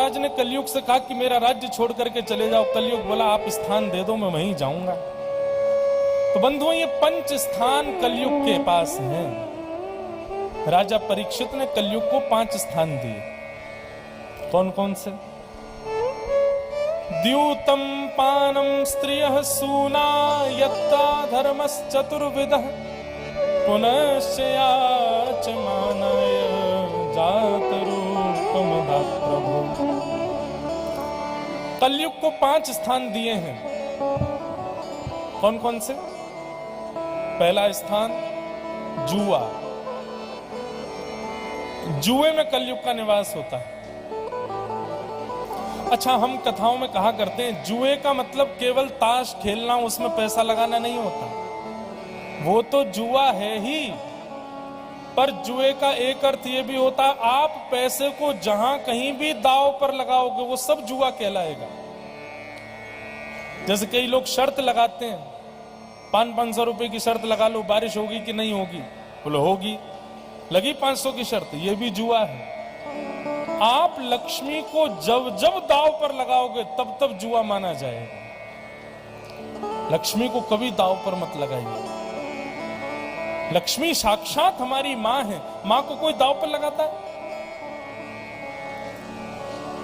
महाराज ने कलयुग से कहा कि मेरा राज्य छोड़ करके चले जाओ। कलयुग बोला आप स्थान दे दो, मैं वहीं जाऊंगा। तो बंधुओं, ये 5 स्थान कलयुग के पास हैं। राजा परीक्षित ने कलयुग को 5 स्थान दिए। कौन कौन से? द्यूतम पानम स्त्रियः सूना यत्ता धर्मश्चतुर्विधः पुनश्च याचमानाय जातरूपम दात प्रभु। कलयुग को 5 स्थान दिए हैं। कौन कौन से? पहला स्थान जुआ। जुए में कलयुग का निवास होता है। अच्छा, हम कथाओं में कहा करते हैं जुए का मतलब केवल ताश खेलना, उसमें पैसा लगाना नहीं होता। वो तो जुआ है ही, पर जुए का एक अर्थ ये भी होता है आप पैसे को जहां कहीं भी दांव पर लगाओगे वो सब जुआ कहलाएगा। जैसे कई लोग शर्त लगाते हैं, 500 रुपए की शर्त लगा लो, बारिश होगी कि नहीं होगी? बोलो होगी। लगी 500 की शर्त, ये भी जुआ है। आप लक्ष्मी को जब जब दांव पर लगाओगे तब तब जुआ माना जाएगा। लक्ष्मी को कभी दांव पर मत लगाइए। लक्ष्मी साक्षात हमारी मां है, मां को कोई दांव पर लगाता है?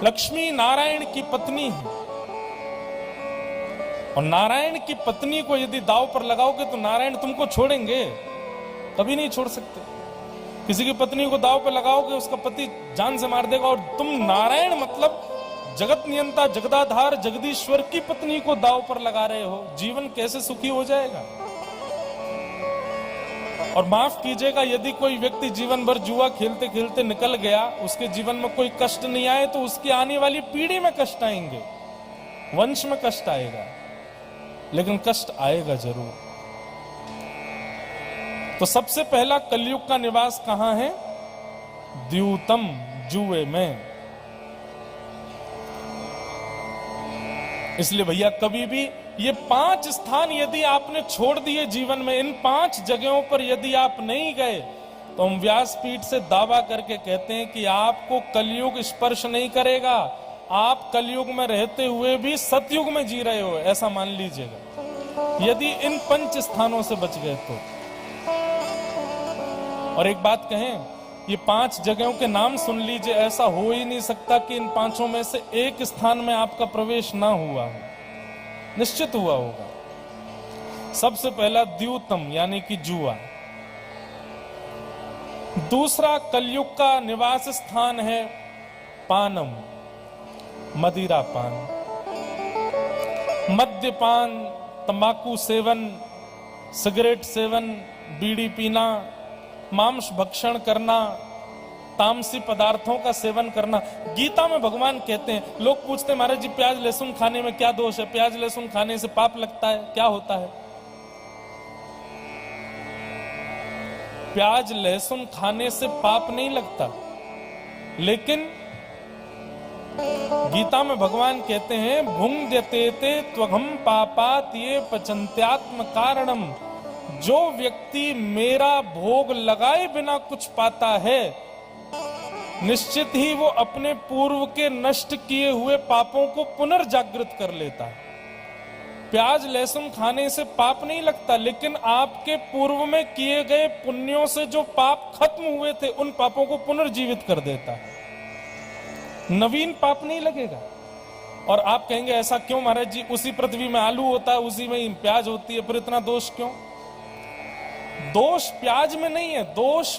लक्ष्मी नारायण की पत्नी है, और नारायण की पत्नी को यदि दांव पर लगाओगे तो नारायण तुमको छोड़ेंगे? कभी नहीं छोड़ सकते। किसी की पत्नी को दांव पर लगाओगे उसका पति जान से मार देगा, और तुम नारायण मतलब जगत नियंता जगदाधार जगदीश्वर की पत्नी को दांव पर लगा रहे हो, जीवन कैसे सुखी हो जाएगा? और माफ कीजिएगा, यदि कोई व्यक्ति जीवन भर जुआ खेलते खेलते निकल गया, उसके जीवन में कोई कष्ट नहीं आए तो उसकी आने वाली पीढ़ी में कष्ट आएंगे, वंश में कष्ट आएगा, लेकिन कष्ट आएगा जरूर। तो सबसे पहला कलयुग का निवास कहां है? द्यूतम, जुए में। इसलिए भैया कभी भी ये 5 स्थान यदि आपने छोड़ दिए जीवन में, इन 5 जगहों पर यदि आप नहीं गए तो हम व्यासपीठ से दावा करके कहते हैं कि आपको कलयुग स्पर्श नहीं करेगा। आप कलयुग में रहते हुए भी सतयुग में जी रहे हो, ऐसा मान लीजिएगा, यदि इन 5 स्थानों से बच गए तो। और एक बात कहें, ये 5 जगहों के नाम सुन लीजिए, ऐसा हो ही नहीं सकता कि इन 5 में से एक स्थान में आपका प्रवेश ना हुआ हो, निश्चित हुआ होगा। सबसे पहला द्यूतम यानी कि जुआ। दूसरा कलयुग का निवास स्थान है पानम, मदिरा पान। मद्यपान, तंबाकू सेवन, सिगरेट सेवन, बीड़ी पीना, मांस भक्षण करना, तामसी पदार्थों का सेवन करना। गीता में भगवान कहते हैं, लोग पूछते हैं महाराज जी प्याज लहसुन खाने में क्या दोष है? प्याज लहसुन खाने से पाप लगता है? क्या होता है? प्याज लहसुन खाने से पाप नहीं लगता, लेकिन गीता में भगवान कहते हैं भुंग्यते त्वघम पापात ये पचन्त्यात्म कारणम। जो व्यक्ति मेरा भोग लगाए बिना कुछ पाता है, निश्चित ही वो अपने पूर्व के नष्ट किए हुए पापों को पुनर्जागृत कर लेता है। प्याज लहसुन खाने से पाप नहीं लगता, लेकिन आपके पूर्व में किए गए पुण्यों से जो पाप खत्म हुए थे उन पापों को पुनर्जीवित कर देता है, नवीन पाप नहीं लगेगा। और आप कहेंगे ऐसा क्यों महाराज जी? उसी पृथ्वी में आलू होता है, उसी में प्याज होती है, फिर इतना दोष क्यों? दोष प्याज में नहीं है, दोष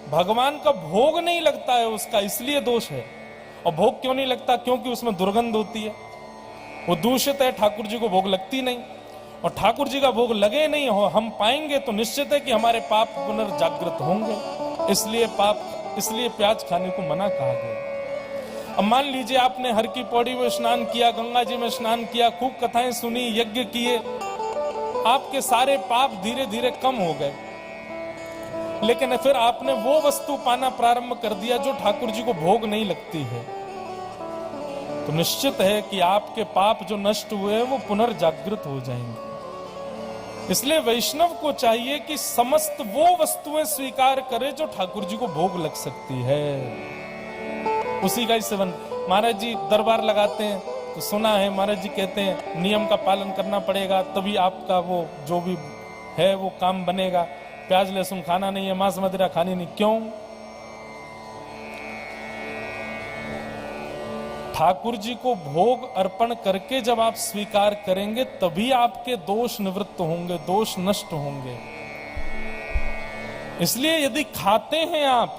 भगवान का भोग नहीं लगता है उसका, इसलिए दोष है। और भोग क्यों नहीं लगता? क्योंकि उसमें दुर्गंध होती है, वो दूषित है, ठाकुर जी को भोग लगती नहीं। और ठाकुर जी का भोग लगे नहीं हो हम पाएंगे तो निश्चित है कि हमारे पाप पुनर्जागृत होंगे, इसलिए प्याज खाने को मना कहा गया। अब मान लीजिए आपने हर की पौड़ी में स्नान किया, गंगा जी में स्नान किया, खूब कथाएं सुनी, यज्ञ किए, आपके सारे पाप धीरे धीरे कम हो गए, लेकिन फिर आपने वो वस्तु पाना प्रारंभ कर दिया जो ठाकुर जी को भोग नहीं लगती है, तो निश्चित है कि आपके पाप जो नष्ट हुए हैं वो पुनर्जागृत हो जाएंगे। इसलिए वैष्णव को चाहिए कि समस्त वो वस्तुएं स्वीकार करे जो ठाकुर जी को भोग लग सकती है, उसी का ही सेवन। महाराज जी दरबार लगाते हैं तो सुना है महाराज जी कहते हैं नियम का पालन करना पड़ेगा, तभी आपका वो जो भी है वो काम बनेगा। प्याज लहसुन खाना नहीं है, मांस मदिरा खानी नहीं। क्यों? ठाकुर जी को भोग अर्पण करके जब आप स्वीकार करेंगे तभी आपके दोष निवृत्त होंगे, दोष नष्ट होंगे। इसलिए यदि खाते हैं आप,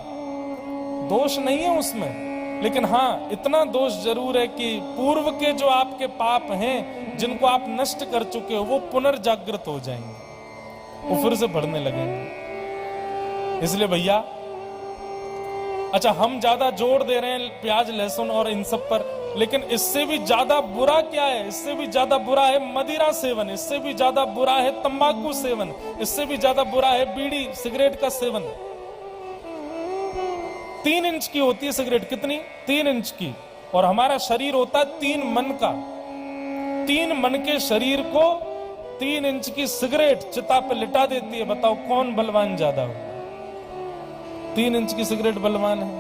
दोष नहीं है उसमें, लेकिन हाँ इतना दोष जरूर है कि पूर्व के जो आपके पाप हैं जिनको आप नष्ट कर चुके हो वो पुनर्जागृत हो जाएंगे, वो फिर से बढ़ने लगेंगे। इसलिए भैया अच्छा हम ज्यादा जोर दे रहे हैं प्याज लहसुन और इन सब पर, लेकिन इससे भी ज्यादा बुरा क्या है? इससे भी ज्यादा बुरा है मदिरा सेवन, इससे भी ज्यादा बुरा है तंबाकू सेवन, इससे भी ज्यादा बुरा है बीड़ी सिगरेट का सेवन। 3 इंच की होती है सिगरेट, कितनी? 3 इंच की। और हमारा शरीर होता है 3 मन का। 3 मन के शरीर को 3 इंच की सिगरेट चिता पे लिटा देती है। बताओ कौन बलवान ज्यादा हो? 3 इंच की सिगरेट बलवान है।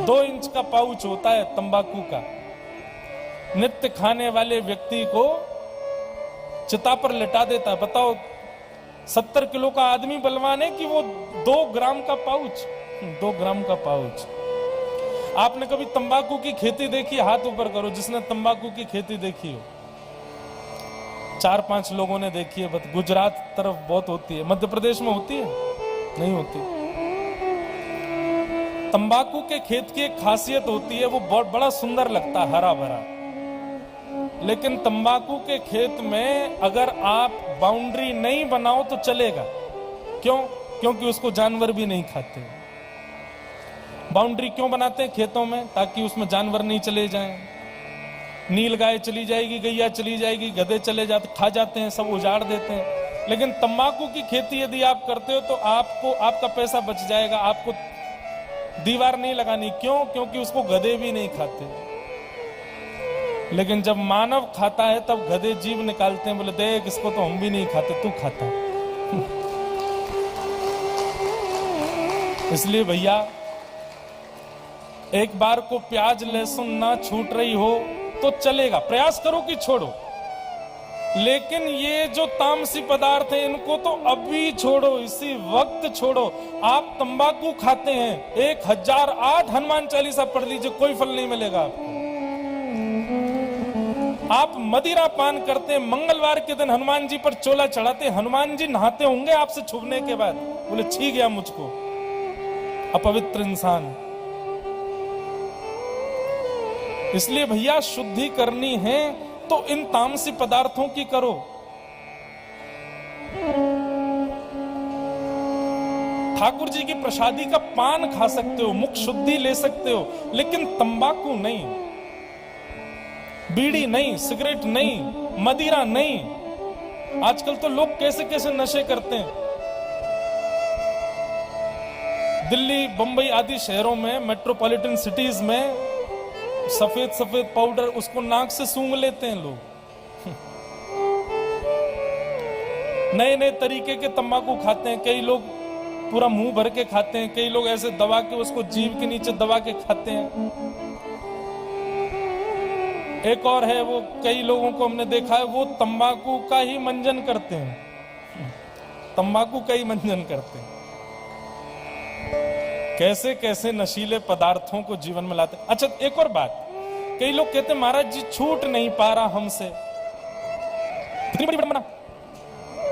2 इंच का पाउच होता है तंबाकू का, नित्य खाने वाले व्यक्ति को चिता पर लिटा देता है। बताओ 70 किलो का आदमी बलवान है कि वो 2 ग्राम का पाउच? 2 ग्राम का पाउच। आपने कभी तंबाकू की खेती देखी? हाथ ऊपर करो जिसने तंबाकू की खेती देखी हो। 4-5 लोगों ने देखी है। बस गुजरात तरफ बहुत होती है, मध्य प्रदेश में होती है? नहीं होती। तंबाकू के खेत की एक खासियत होती है, वो बहुत बड़ा सुंदर लगता है, हरा भरा। लेकिन तंबाकू के खेत में अगर आप बाउंड्री नहीं बनाओ तो चलेगा। क्यों? क्योंकि उसको जानवर भी नहीं खाते। बाउंड्री क्यों बनाते हैं खेतों में? ताकि उसमें जानवर नहीं चले जाएं। नील गाय चली जाएगी, गैया चली जाएगी, गधे चले जाते, खा जाते हैं, सब उजाड़ देते हैं। लेकिन तंबाकू की खेती यदि आप करते हो तो आपको आपका पैसा बच जाएगा, आपको दीवार नहीं लगानी। क्यों? क्योंकि उसको गधे भी नहीं खाते। लेकिन जब मानव खाता है तब गधे जीभ निकालते हैं, बोले देख इसको तो हम भी नहीं खाते, तू खाता है। इसलिए भैया एक बार को प्याज लहसुन ना छूट रही हो तो चलेगा, प्रयास करो कि छोड़ो। लेकिन ये जो तामसी पदार्थ है इनको तो अभी छोड़ो, इसी वक्त छोड़ो। आप तंबाकू खाते हैं, 1008 हनुमान चालीसा पढ़ लीजिए, कोई फल नहीं मिलेगा आपको। आप मदिरा पान करते हैं, मंगलवार के दिन हनुमान जी पर चोला चढ़ाते, हनुमान जी नहाते होंगे आपसे छूने के बाद, बोले छी गया मुझको अपवित्र इंसान। इसलिए भैया शुद्धि करनी है तो इन तामसी पदार्थों की करो। ठाकुर जी की प्रसादी का पान खा सकते हो, मुख शुद्धि ले सकते हो, लेकिन तंबाकू नहीं, बीड़ी नहीं, सिगरेट नहीं, मदिरा नहीं। आजकल तो लोग कैसे कैसे नशे करते हैं। दिल्ली, बंबई आदि शहरों में, मेट्रोपॉलिटन सिटीज में सफेद सफेद पाउडर उसको नाक से सूंघ लेते हैं लोग। नए नए तरीके के तंबाकू खाते हैं। कई लोग पूरा मुंह भर के खाते हैं, कई लोग ऐसे दबा के उसको जीभ के नीचे दबा के खाते हैं। एक और है, वो कई लोगों को हमने देखा है, वो तंबाकू का ही मंजन करते हैं, तंबाकू का ही मंजन करते हैं। कैसे कैसे नशीले पदार्थों को जीवन में लाते। अच्छा एक और बात, कई लोग कहते हैं महाराज जी छूट नहीं पा रहा हमसे। कितनी बड़ी बना,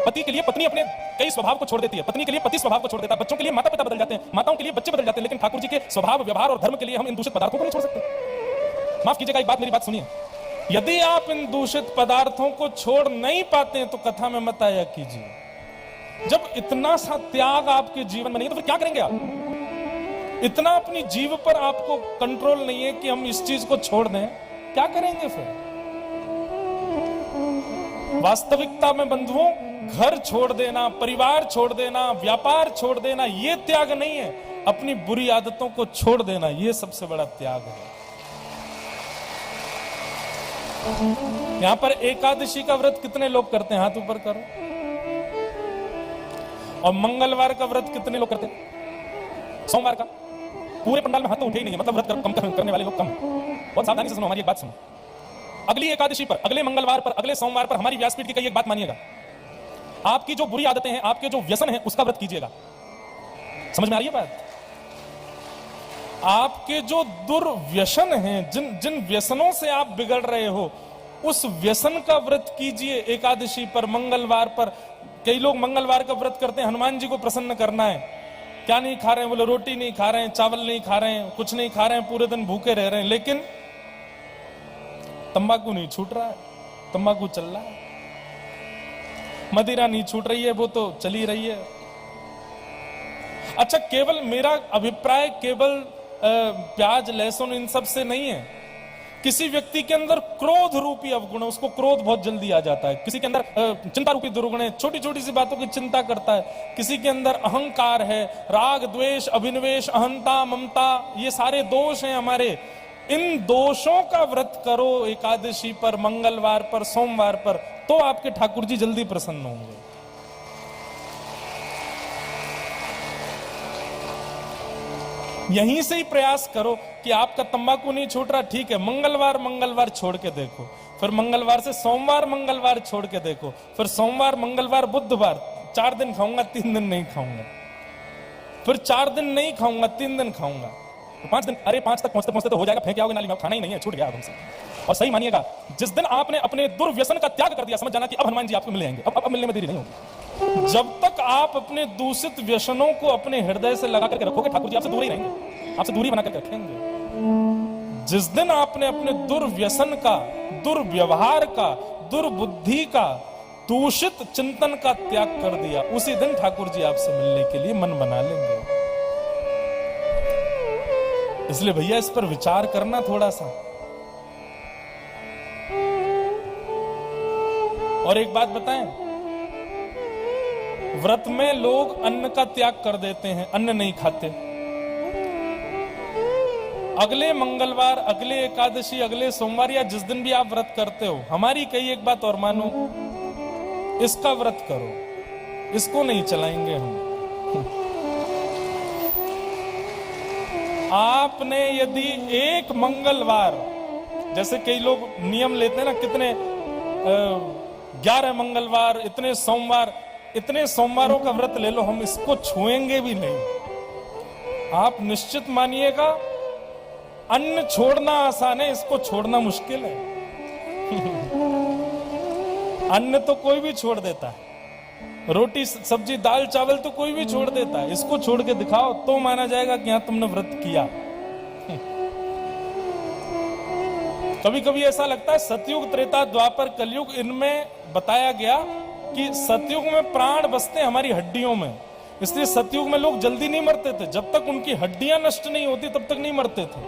पति के लिए पत्नी अपने कई स्वभाव को छोड़ देती है, पत्नी के लिए पति स्वभाव को छोड़ देता है, बच्चों के लिए माता पिता बदल जाते हैं, माताओं के लिए बच्चे बदल जाते हैं, लेकिन ठाकुर जी के स्वभाव, व्यवहार और धर्म के लिए हम इन दूषित पदार्थों को नहीं छोड़ सकते। माफ कीजिएगा, एक बात, मेरी बात सुनिए। यदि आप इन दूषित पदार्थों को छोड़ नहीं पाते हैं तो कथा में मत आया कीजिए। जब इतना सा त्याग आपके जीवन में नहीं है तो फिर क्या करेंगे आप? इतना अपनी जीव पर आपको कंट्रोल नहीं है कि हम इस चीज को छोड़ दें, क्या करेंगे फिर? वास्तविकता में बंधुओं, घर छोड़ देना, परिवार छोड़ देना, व्यापार छोड़ देना, ये त्याग नहीं है। अपनी बुरी आदतों को छोड़ देना, ये सबसे बड़ा त्याग है। यहां पर एकादशी का व्रत कितने लोग करते हैं? हाथ ऊपर करो। और मंगलवार का व्रत कितने लोग करते हैं? सोमवार का पूरे पंडाल में हाथ तो उठे ही नहीं है, मतलब व्रत कम करने वाले लोग कम। बहुत सावधानी से सुनो, हमारी एक बात सुनो। अगली एकादशी पर, अगले मंगलवार पर, अगले सोमवार पर हमारी व्यासपीठ की कई एक बात मानिएगा। आपकी जो बुरी आदतें हैं, आपके जो व्यसन हैं, उसका व्रत कीजिएगा। समझ में आ रही है बात? आपके जो दुर्व्यसन हैं, जिन व्यसनों से आप बिगड़ रहे हो, उस व्यसन का व्रत कीजिए एकादशी पर, मंगलवार पर। कई लोग मंगलवार का व्रत करते हैं, हनुमान जी को प्रसन्न करना है। क्या नहीं खा रहे हैं? बोले रोटी नहीं खा रहे हैं, चावल नहीं खा रहे हैं, कुछ नहीं खा रहे हैं, पूरे दिन भूखे रह रहे हैं, लेकिन तंबाकू नहीं छूट रहा है, तंबाकू चल रहा है। मदिरा नहीं छूट रही है, वो तो चली रही है। अच्छा, केवल मेरा अभिप्राय केवल प्याज लहसुन इन सब से नहीं है। किसी व्यक्ति के अंदर क्रोध रूपी अवगुण है, उसको क्रोध बहुत जल्दी आ जाता है। किसी के अंदर चिंता रूपी दुर्गुण है, छोटी छोटी सी बातों की चिंता करता है। किसी के अंदर अहंकार है, राग द्वेष अभिनिवेश अहंता ममता, ये सारे दोष हैं हमारे। इन दोषों का व्रत करो एकादशी पर, मंगलवार पर, सोमवार पर, तो आपके ठाकुर जी जल्दी प्रसन्न होंगे। यहीं से ही प्रयास करो कि आपका तंबाकू नहीं छूट रहा, ठीक है, मंगलवार छोड़ के देखो, फिर मंगलवार से सोमवार मंगलवार छोड़ के देखो, फिर सोमवार मंगलवार बुधवार 4 दिन खाऊंगा, 3 दिन नहीं खाऊंगा, फिर 4 दिन नहीं खाऊंगा, 3 दिन खाऊंगा, तो 5 दिन, अरे 5 तक पहुंचते पहुंचते तो हो जाएगा, फेंक आओगे नाली में, खाना ही नहीं है, छूट गया हमसे। और सही मानिएगा, जिस दिन आपने अपने दुर्व्यसन का त्याग कर दिया, समझ जाना कि अब हनुमान जी आपको मिल जाएंगे। अब मिलने में देरी नहीं होगी। जब तक आप अपने दूषित व्यसनों को अपने हृदय से लगा करके रखोगे, ठाकुर जी आपसे दूर ही रहेंगे, आपसे दूरी बना करके रखेंगे। जिस दिन आपने अपने दुर्व्यसन का, दुर्व्यवहार का, दुर्बुद्धि का, दूषित चिंतन का त्याग कर दिया, उसी दिन ठाकुर जी आपसे मिलने के लिए मन बना लेंगे। इसलिए भैया इस पर विचार करना थोड़ा सा। और एक बात बताएं, व्रत में लोग अन्न का त्याग कर देते हैं, अन्न नहीं खाते। अगले मंगलवार, अगले एकादशी, अगले सोमवार या जिस दिन भी आप व्रत करते हो, हमारी कई एक बात और मानो, इसका व्रत करो, इसको नहीं चलाएंगे हम। आपने यदि एक मंगलवार, जैसे कई लोग नियम लेते हैं ना, कितने 11 मंगलवार, इतने सोमवार, इतने सोमवारों का व्रत ले लो, हम इसको छुएंगे भी नहीं। आप निश्चित मानिएगा, अन्न छोड़ना आसान है, इसको छोड़ना मुश्किल है। अन्न तो कोई भी छोड़ देता है, रोटी सब्जी दाल चावल तो कोई भी छोड़ देता है, इसको छोड़ के दिखाओ तो माना जाएगा कि हाँ तुमने व्रत किया। कभी कभी ऐसा लगता है सतयुग, त्रेता, द्वापर, कलयुग, इनमें बताया गया कि सतयुग में प्राण बसते हमारी हड्डियों में, इसलिए सतयुग में लोग जल्दी नहीं मरते थे, जब तक उनकी हड्डियां नष्ट नहीं होती तब तक नहीं मरते थे।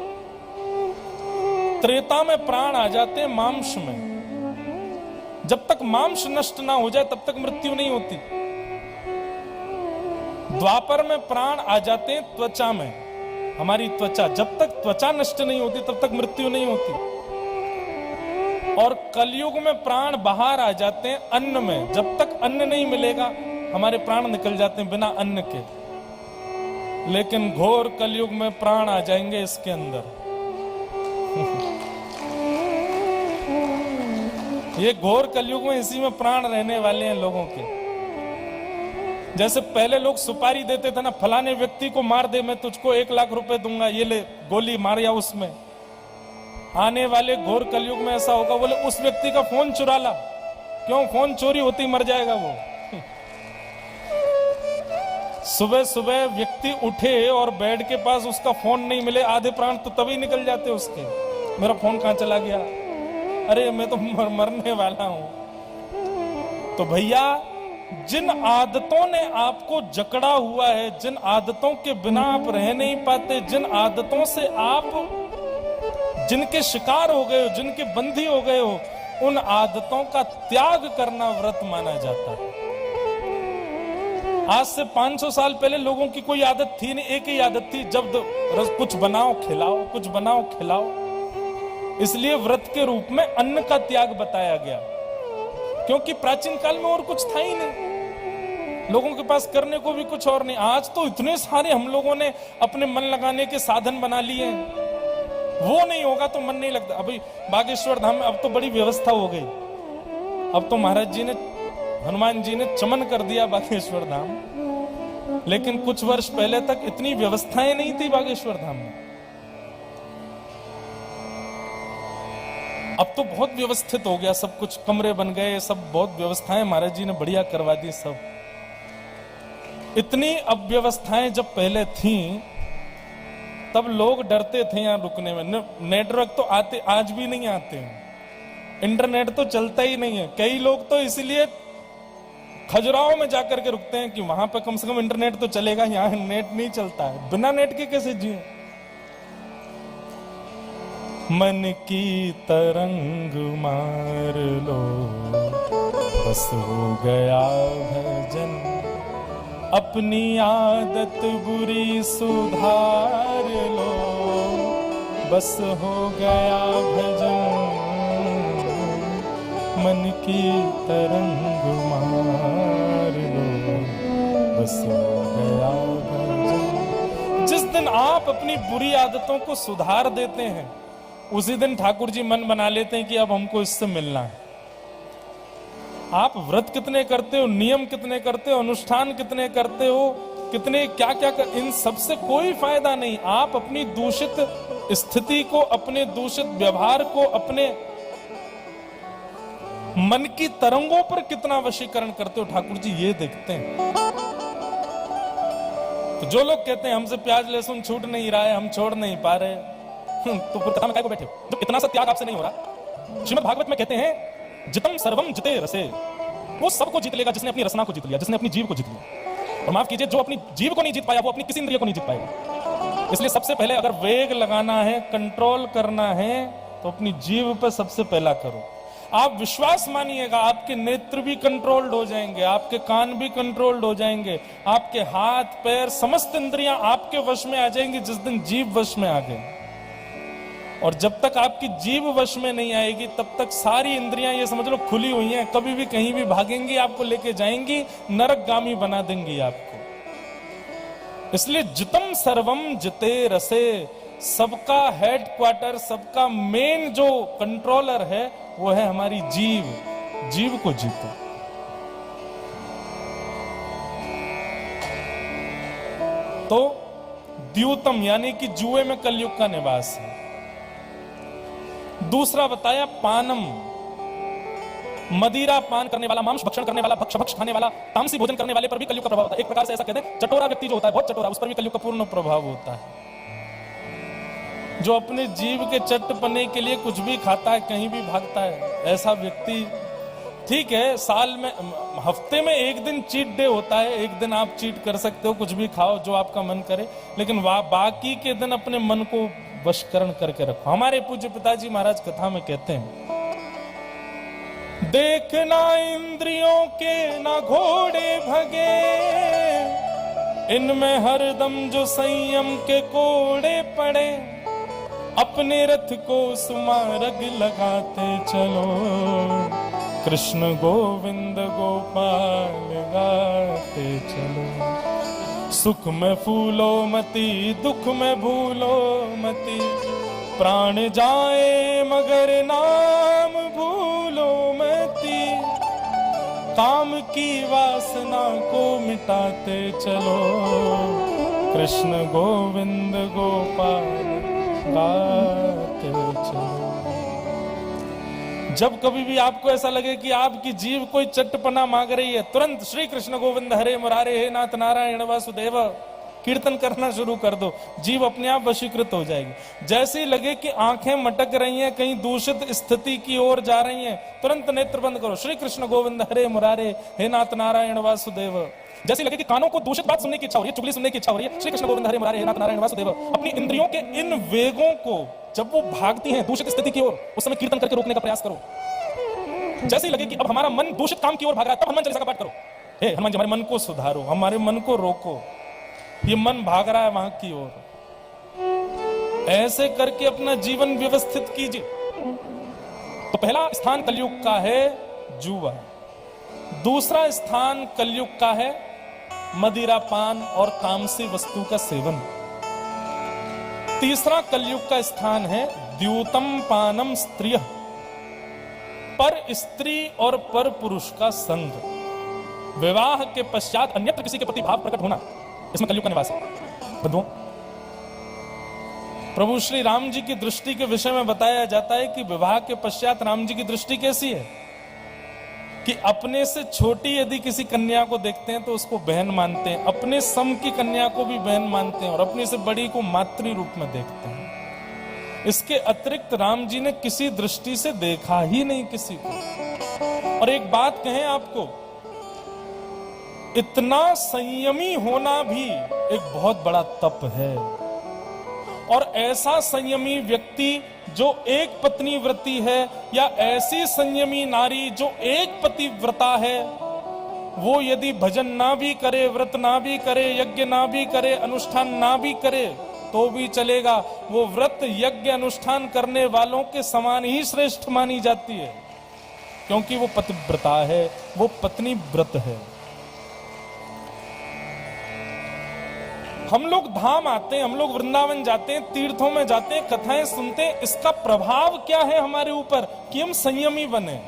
त्रेता में प्राण आ जाते हैं मांस में, जब तक मांस नष्ट ना हो जाए तब तक मृत्यु नहीं होती। द्वापर में प्राण आ जाते हैं त्वचा में, हमारी त्वचा, जब तक त्वचा नष्ट नहीं होती तब तक मृत्यु नहीं होती। और कलयुग में प्राण बाहर आ जाते हैं अन्न में, जब तक अन्न नहीं मिलेगा हमारे प्राण निकल जाते हैं बिना अन्न के। लेकिन घोर कलयुग में प्राण आ जाएंगे इसके अंदर। ये घोर कलयुग में इसी में प्राण रहने वाले हैं लोगों के। जैसे पहले लोग सुपारी देते थे ना, फलाने व्यक्ति को मार दे, मैं तुझको 1 लाख रुपए दूंगा, ये ले गोली मार, या उसमें आने वाले घोर कलयुग में ऐसा होगा, बोले उस व्यक्ति का फोन चुरा ला, क्यों, फोन चोरी होती मर जाएगा वो। सुबह सुबह व्यक्ति उठे और बेड के पास उसका फोन नहीं मिले, आधे प्राण तो तभी निकल जाते उसके, मेरा फोन कहां चला गया, अरे मैं तो मरने वाला हूं। तो भैया, जिन आदतों ने आपको जकड़ा हुआ है, जिन आदतों के बिना आप रह नहीं पाते, जिन आदतों से आप जिनके शिकार हो गए हो, जिनके बंदी हो गए हो, उन आदतों का त्याग करना व्रत माना जाता है। आज से 500 साल पहले लोगों की कोई आदत थी नहीं, एक ही आदत थी, जब कुछ बनाओ खिलाओ, कुछ बनाओ खिलाओ। इसलिए व्रत के रूप में अन्न का त्याग बताया गया, क्योंकि प्राचीन काल में और कुछ था ही नहीं। लोगों के पास करने को भी कुछ और नहीं। आज तो इतने सारे हम लोगों ने अपने मन लगाने के साधन बना लिए हैं, वो नहीं होगा तो मन नहीं लगता। अभी बागेश्वर धाम में अब तो बड़ी व्यवस्था हो गई, अब तो महाराज जी ने, हनुमान जी ने चमन कर दिया बागेश्वर धाम, लेकिन कुछ वर्ष पहले तक इतनी व्यवस्थाएं नहीं थी बागेश्वर धाम में। अब तो बहुत व्यवस्थित हो गया सब कुछ, कमरे बन गए, सब बहुत व्यवस्थाएं महाराज जी ने बढ़िया करवा दी सब। इतनी अब व्यवस्थाएं जब पहले थी तब लोग डरते थे यहाँ रुकने में। नेटवर्क तो आते आज भी नहीं आते हैं, इंटरनेट तो चलता ही नहीं है। कई लोग तो इसलिए खजुराहो में जाकर के रुकते हैं कि वहां पर कम से कम इंटरनेट तो चलेगा, यहाँ नेट नहीं चलता है, बिना नेट के कैसे जिए। मन की तरंग मार लो बस हो गया भजन, अपनी आदत बुरी सुधार लो बस हो गया भजन, मन की तरंग मार लो बस हो गया भजन। जिस दिन आप अपनी बुरी आदतों को सुधार देते हैं उसी दिन ठाकुर जी मन बना लेते हैं कि अब हमको इससे मिलना है। आप व्रत कितने करते हो, नियम कितने करते हो, अनुष्ठान कितने करते हो, कितने क्या क्या कर, इन सबसे कोई फायदा नहीं। आप अपनी दूषित स्थिति को, अपने दूषित व्यवहार को, अपने मन की तरंगों पर कितना वशीकरण करते हो, ठाकुर जी ये देखते हैं। तो जो लोग कहते हैं हमसे प्याज लहसुन छूट नहीं रहा है, हम छोड़ नहीं पा रहे, तो फिर कथा में काय को बैठे हो? जब इतना सा त्याग आपसे नहीं हो रहा। श्रीमद् भागवत में कहते हैं जितम सर्वम जिते रसे, वो सबको जीत लेगा जिसने अपनी रसना को जीत लिया, जिसने अपनी जीव को जीत लिया। और माफ कीजिए, जो अपनी जीव को नहीं जीत पाया वो अपनी किसी इंद्रिय को नहीं जीत पाएगा। इसलिए सबसे पहले अगर वेग लगाना है, कंट्रोल करना है, तो अपनी जीव पर सबसे पहला करो। आप विश्वास मानिएगा, आपके नेत्र भी कंट्रोल्ड हो जाएंगे, आपके कान भी कंट्रोल्ड हो जाएंगे, आपके हाथ पैर समस्त इंद्रियां आपके वश में आ जाएंगी जिस दिन जीव वश में आ गए। और जब तक आपकी जीव वश में नहीं आएगी तब तक सारी इंद्रियां ये समझ लो खुली हुई हैं, कभी भी कहीं भी भागेंगी, आपको लेके जाएंगी, नरकगामी बना देंगी आपको। इसलिए जितम सर्वम जिते रसे, सबका हेडक्वार्टर, सबका मेन जो कंट्रोलर है वो है हमारी जीव। जीव को जीतो। तो द्यूतम यानी कि जुए में कलयुग का निवास है। दूसरा बताया पानम, मदिरा पान करने वाला, मांस भक्षण करने वाला, भक्ष खाने वाला, तामसी भोजन करने वाले पर भी कलयुग का प्रभाव होता है। एक प्रकार से ऐसा कहते हैं चटोरा व्यक्ति जो होता है, बहुत चटोरा, उस पर भी कलयुग का पूर्ण प्रभाव होता है। जो अपने जीव के चटपने के लिए कुछ भी खाता है, कहीं भी भागता है, ऐसा व्यक्ति ठीक है, साल में हफ्ते में एक दिन चीट डे होता है, एक दिन आप चीट कर सकते हो, कुछ भी खाओ जो आपका मन करे, लेकिन बाकी के दिन अपने मन को वशीकरण करके रखो। हमारे पूज्य पिताजी महाराज कथा में कहते हैं, देखना इंद्रियों के ना घोड़े भगे, इनमें हरदम जो संयम के कोड़े पड़े, अपने रथ को सुमारग लगाते चलो, कृष्ण गोविंद गोपाल गाते चलो। सुख में फूलो मती, दुख में भूलो मती, प्राण जाए मगर नाम भूलो मती, काम की वासना को मिटाते चलो, कृष्ण गोविंद गोपाल गाते चलो। जब कभी भी आपको ऐसा लगे कि आपकी जीव कोई चटपना मांग रही है, तुरंत श्री कृष्ण गोविंद हरे मुरारे हे नाथ नारायण वासुदेव कीर्तन करना शुरू कर दो, जीव अपने आप वशीकृत हो जाएगी। जैसे ही लगे कि आंखें मटक रही हैं, कहीं दूषित स्थिति की ओर जा रही हैं, तुरंत नेत्र बंद करो, श्री कृष्ण गोविंद हरे मुरारे हे नाथ नारायण वासुदेव। जैसे लगे कि कानों को दूषित बात सुनने की इच्छा हो रही है, चुगली सुनने की इच्छा हो रही है, श्री कृष्ण गोविंद हरे मुरारे हे नाथ नारायण वासुदेव। अपनी इंद्रियों के इन वेगों को जब वो भागती हैं दूषित स्थिति की ओर, उस समय कीर्तन करके रोकने का प्रयास करो। जैसे ही लगे कि अब हमारा मन दूषित काम की ओर भाग रहा है, तब हनुमान चालीसा का पाठ करो, हे हनुमान जी हमारे मन को सुधारो, हमारे मन को रोको, ये मन भाग रहा है वहां की ओर। ऐसे करके अपना जीवन व्यवस्थित कीजिए। तो पहला स्थान कलयुग का है जुआ, दूसरा स्थान कलयुग का है मदिरा पान और तामसी वस्तु का सेवन। तीसरा कलयुग का स्थान है द्यूतम पानम स्त्रिय, पर स्त्री और पर पुरुष का संग। विवाह के पश्चात अन्यत्र किसी के प्रति भाव प्रकट होना, इसमें कलयुग का निवास है। बंधुओं, प्रभु श्री राम जी की दृष्टि के विषय में बताया जाता है कि विवाह के पश्चात राम जी की दृष्टि कैसी है कि अपने से छोटी यदि किसी कन्या को देखते हैं तो उसको बहन मानते हैं, अपने सम की कन्या को भी बहन मानते हैं और अपने से बड़ी को मातृ रूप में देखते हैं। इसके अतिरिक्त राम जी ने किसी दृष्टि से देखा ही नहीं किसी को। और एक बात कहें आपको, इतना संयमी होना भी एक बहुत बड़ा तप है। और ऐसा संयमी व्यक्ति जो एक पत्नी व्रती है, या ऐसी संयमी नारी जो एक पति व्रता है, वो यदि भजन ना भी करे, व्रत ना भी करे, यज्ञ ना भी करे, अनुष्ठान ना भी करे तो भी चलेगा। वो व्रत यज्ञ अनुष्ठान करने वालों के समान ही श्रेष्ठ मानी जाती है, क्योंकि वो पतिव्रता है, वो पत्नी व्रत है। हम लोग धाम आते हैं, हम लोग वृंदावन जाते हैं, तीर्थों में जाते हैं, कथाएं सुनते हैं, इसका प्रभाव क्या है हमारे ऊपर कि हम संयमी बने।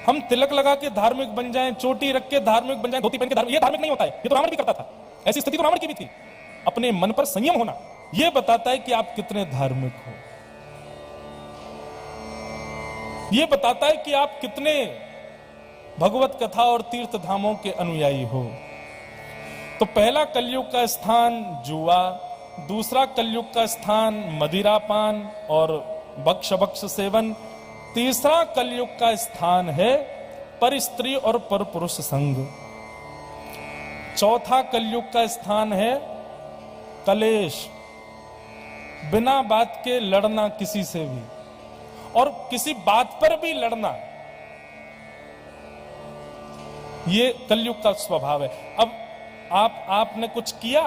हम तिलक लगा के धार्मिक बन जाएं, चोटी रख के धार्मिक बन जाएं, धोती पहन के धार्मिक, ये धार्मिक नहीं होता है। ये तो रावण भी करता था, ऐसी स्थिति तो रावण की भी थी। अपने मन पर संयम होना यह बताता है कि आप कितने धार्मिक हो, यह बताता है कि आप कितने भगवत कथा और तीर्थ धामों के अनुयायी हो। तो पहला कलयुग का स्थान जुआ, दूसरा कलयुग का स्थान मदिरापान और भक्ष सेवन, तीसरा कलयुग का स्थान है पर स्त्री और पर पुरुष संग, चौथा कलयुग का स्थान है कलेश, बिना बात के लड़ना किसी से भी, और किसी बात पर भी लड़ना, ये कलयुग का स्वभाव है। अब आपने कुछ किया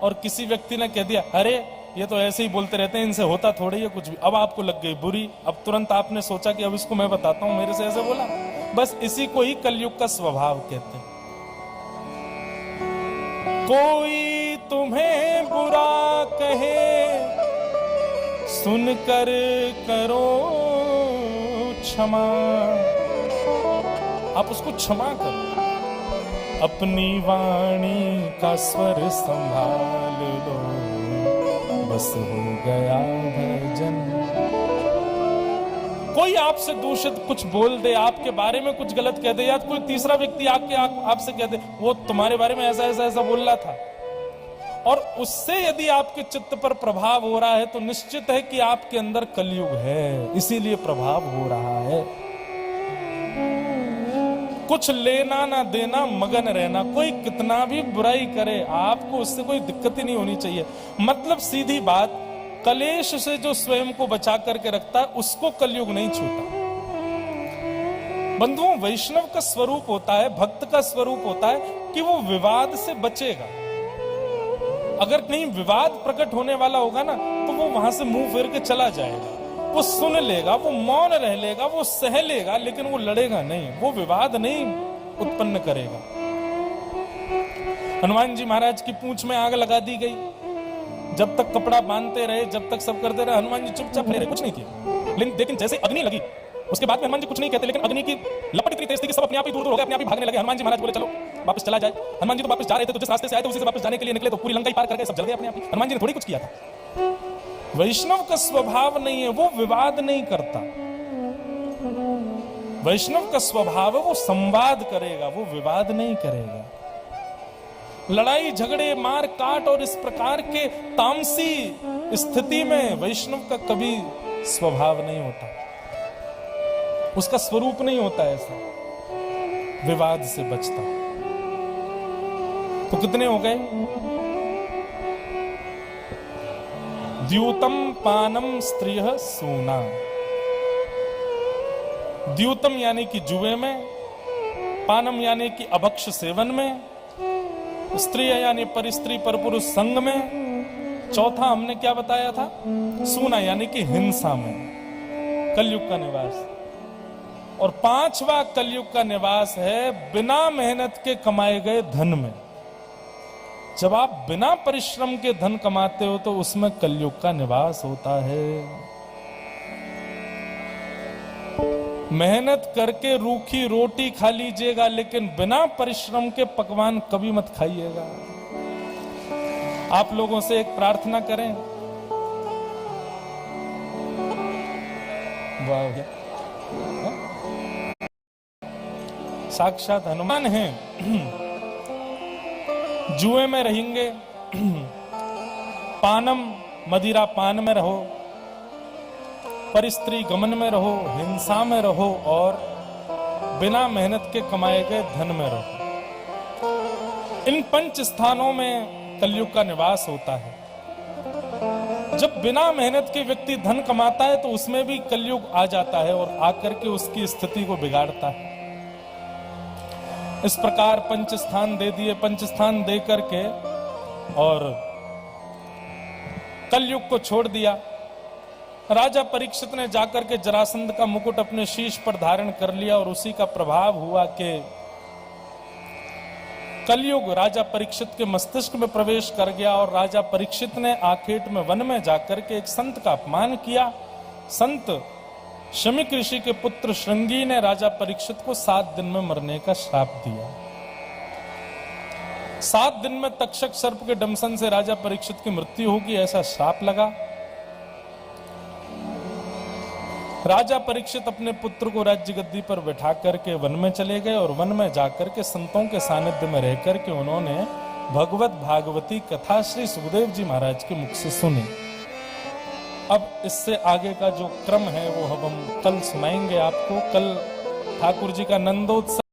और किसी व्यक्ति ने कह दिया, अरे ये तो ऐसे ही बोलते रहते हैं, इनसे होता थोड़ी है कुछ भी। अब आपको लग गई बुरी, अब तुरंत आपने सोचा कि अब इसको मैं बताता हूं, मेरे से ऐसे बोला। बस इसी को ही कलयुग का स्वभाव कहते हैं। कोई तुम्हें बुरा कहे, सुनकर करो क्षमा, आप उसको क्षमा करो। अपनी वाणी का स्वर संभाल लो, बस हो गया भजन। कोई आपसे दूषित कुछ बोल दे, आपके बारे में कुछ गलत कह दे, या कोई तीसरा व्यक्ति आके आपसे कह दे वो तुम्हारे बारे में ऐसा ऐसा ऐसा बोल रहा था, और उससे यदि आपके चित्त पर प्रभाव हो रहा है तो निश्चित है कि आपके अंदर कलयुग है, इसीलिए प्रभाव हो रहा है। कुछ लेना ना देना, मगन रहना। कोई कितना भी बुराई करे, आपको उससे कोई दिक्कत ही नहीं होनी चाहिए। मतलब सीधी बात, कलेश से जो स्वयं को बचा करके रखता है उसको कलयुग नहीं छूता। बंधुओं, वैष्णव का स्वरूप होता है, भक्त का स्वरूप होता है कि वो विवाद से बचेगा। अगर कहीं विवाद प्रकट होने वाला होगा ना, तो वो वहां से मुंह फेर के चला जाएगा। वो सुन लेगा, वो मौन रह लेगा, वो सह लेगा, लेकिन वो लड़ेगा नहीं, वो विवाद नहीं उत्पन्न करेगा। हनुमान जी महाराज की पूंछ में आग लगा दी गई, जब तक कपड़ा बांधते रहे, जब तक सब करते रहे, हनुमान जी चुपचाप रहे, कुछ नहीं किया। लेकिन जैसे अग्नि लगी, उसके बाद में हनुमान जी कुछ नहीं कहते, लेकिन अग्नि की लपट इतनी तेज थी कि सब अपने आप ही दूर दूर हो गए, अपने आप ही भागने लगे। हनुमान जी महाराज बोले चलो वापस चला जाए। हनुमान जी तो वापस जा रहे थे, तो जिस रास्ते से आए थे उसी से वापस जाने के लिए निकले, तो पूरी लंका ही पार कर गए, सब जल गए अपने आप ही। हनुमान जी ने थोड़ी कुछ किया था। वैष्णव का स्वभाव नहीं है, वो विवाद नहीं करता। वैष्णव का स्वभाव है वो संवाद करेगा, वो विवाद नहीं करेगा। लड़ाई झगड़े मार काट और इस प्रकार के तामसी स्थिति में वैष्णव का कभी स्वभाव नहीं होता, उसका स्वरूप नहीं होता ऐसा, विवाद से बचता। तो कितने हो गए? द्यूतम पानम स्त्रियः सूना। द्यूतम यानी कि जुए में, पानम यानी कि अभक्ष सेवन में, स्त्री यानी पर स्त्री पर पुरुष संग में, चौथा हमने क्या बताया था? सूना यानी कि हिंसा में, कलयुग का निवास। और पांचवा कलयुग का निवास है बिना मेहनत के कमाए गए धन में। जब आप बिना परिश्रम के धन कमाते हो तो उसमें कलयुग का निवास होता है। मेहनत करके रूखी रोटी खा लीजिएगा, लेकिन बिना परिश्रम के पकवान कभी मत खाइएगा। आप लोगों से एक प्रार्थना करें। वाह, साक्षात हनुमान हैं। जुए में रहेंगे, पानम मदिरा पान में रहो, परिस्त्री गमन में रहो, हिंसा में रहो और बिना मेहनत के कमाए गए धन में रहो। इन 5 स्थानों में कलयुग का निवास होता है। जब बिना मेहनत के व्यक्ति धन कमाता है तो उसमें भी कलयुग आ जाता है और आकर के उसकी स्थिति को बिगाड़ता है। इस प्रकार 5 स्थान दे दिए, 5 स्थान दे करके और कलयुग को छोड़ दिया। राजा परीक्षित ने जाकर के जरासंध का मुकुट अपने शीश पर धारण कर लिया और उसी का प्रभाव हुआ कि कलयुग राजा परीक्षित के मस्तिष्क में प्रवेश कर गया और राजा परीक्षित ने आखेट में वन में जाकर के एक संत का अपमान किया। संत शमीक ऋषि के पुत्र श्रृंगी ने राजा परीक्षित को 7 दिन में मरने का श्राप दिया। 7 दिन में तक्षक सर्प के डंसन से राजा परीक्षित की मृत्यु होगी, ऐसा श्राप लगा। राजा परीक्षित अपने पुत्र को राज्य गद्दी पर बैठा करके वन में चले गए और वन में जाकर के संतों के सानिध्य में रहकर के उन्होंने भगवत भागवती कथा श्री सुखदेव जी महाराज के मुख से सुनी। अब इससे आगे का जो क्रम है वो हम कल सुनाएंगे आपको। कल ठाकुर जी का नंदोत्सव